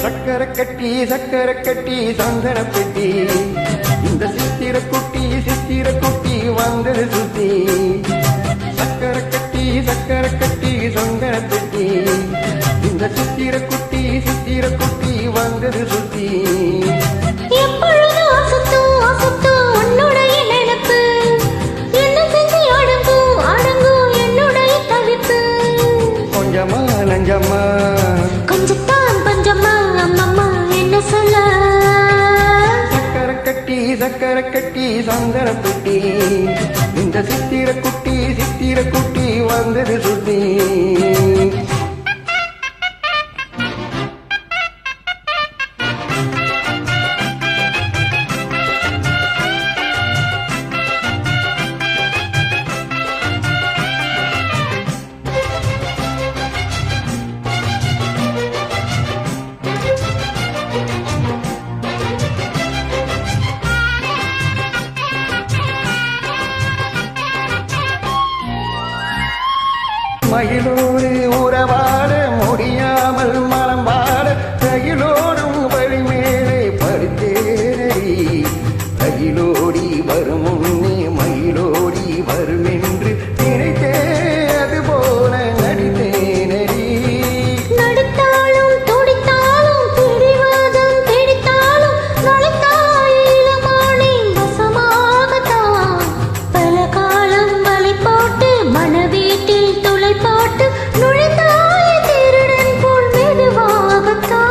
சக்கரை கட்டி சந்தன பெட்டி இந்த சித்திர குட்டி வந்தது சுத்தி சக்கரை கட்டி சந்தன பெட்டி இந்த சித்திர குட்டி வந்தது சுத்தி கொஞ்சமா நஞ்சம்மா கொஞ்சத்தான் பஞ்சம்மா அம்மம்மா என்ன சொல்ல சக்கரை கட்டி சந்தன பெட்டி இந்த சித்திர குட்டி வந்தது சுத்தி மயிலோடு உறவாட முடியாமல் மனம் வாட கையிலோடும் வழிமேலே படுத்தேனடி கையிலோடி வரும் முன்னே மயிலோடி வரும் என்று நினைத்தே அது போல நடித்தேனடி நடித்தாலும் துடித்தாலும் பிடிவாதம் பிடித்தாலும் நலித்தாயிலமானே வசமாகத்தான் பல காலம் வலை போட்டு மனவீட்டில் போட்டு நுழைந்தாய திருடன் போல் மெதுவாகத்தான்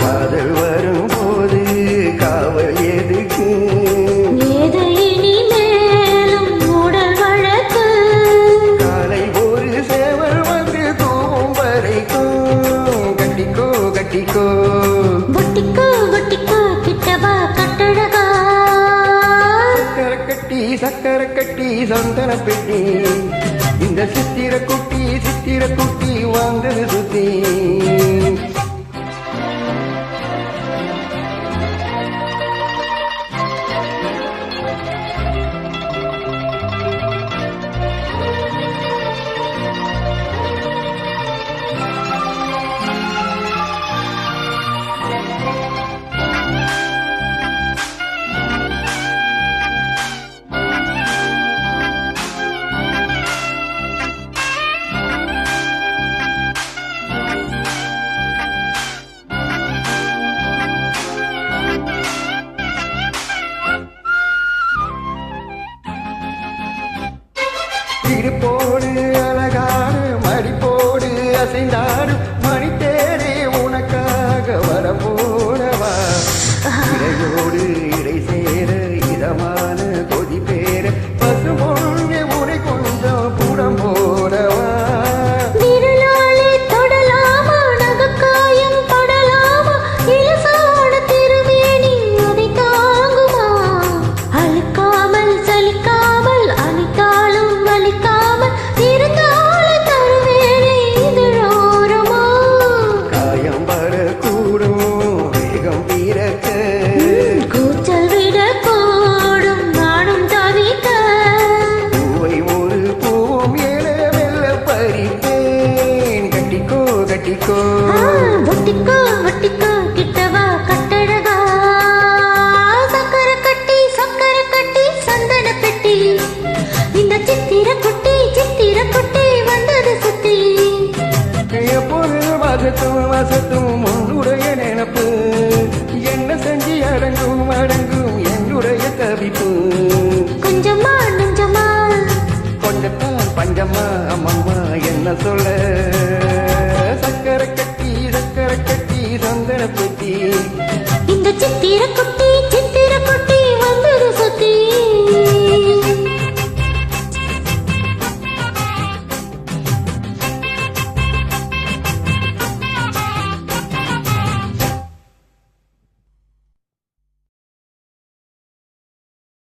காதல் வரும் போது காவல் எதுக்கு ஏது இனி மேலும் உடல் வழக்கு காலை ஒரு சேவல் வந்து தூவும் வரைக்கும் கட்டிக்கோ ஒட்டிக்கோ கிட்டவா கட்டழகா சக்கரை கட்டி சந்தன பெட்டி இந்த சித்திர குட்டி வந்தது சுத்தி இடுப்போடு அழகாடு மடிப்போடு அசைந்தாடு மணித்தேரே உனக்காக வரப்போடவா இடையோடு இடை சேர இதமான கொதி பேர பசு பொண்ணு உனை கொஞ்சம் புடம் போடவா விரலாலே தொடலாமா நகக்காயம் படலாமா இலசான திருமேனி அதை தாங்குமா அழுக்காமல் சலிக்காமல் அனித்தாலும் வலிக்காமல் இருந்தால தருவேனே இதழோரமா காயம் வரக்கூடும் வேகம் பிறக்க கூச்சல் விட போடும் நானும் தவிக்க பூவை ஒரு பூவும் என மெல்ல பறிப்பேன் கட்டிக்கோ ஒட்டிக்கோ கிட்டவா கட்டழகா சக்கரை கட்டி சந்தன பெட்டி இந்த சித்திர குட்டி வந்தது சுத்தி எப்போது வசத்தும் உன்னுடைய நினப்பு என்ன செஞ்சு அடங்கும் என்னுடைய தவிப்பு கொஞ்சமா நெஞ்சமா கொஞ்சத்தான் பஞ்சம்மா அம்மம்மா என்ன சொல்ல சக்கரை கட்டி சந்தன பெட்டி இந்த சித்திர குட்டி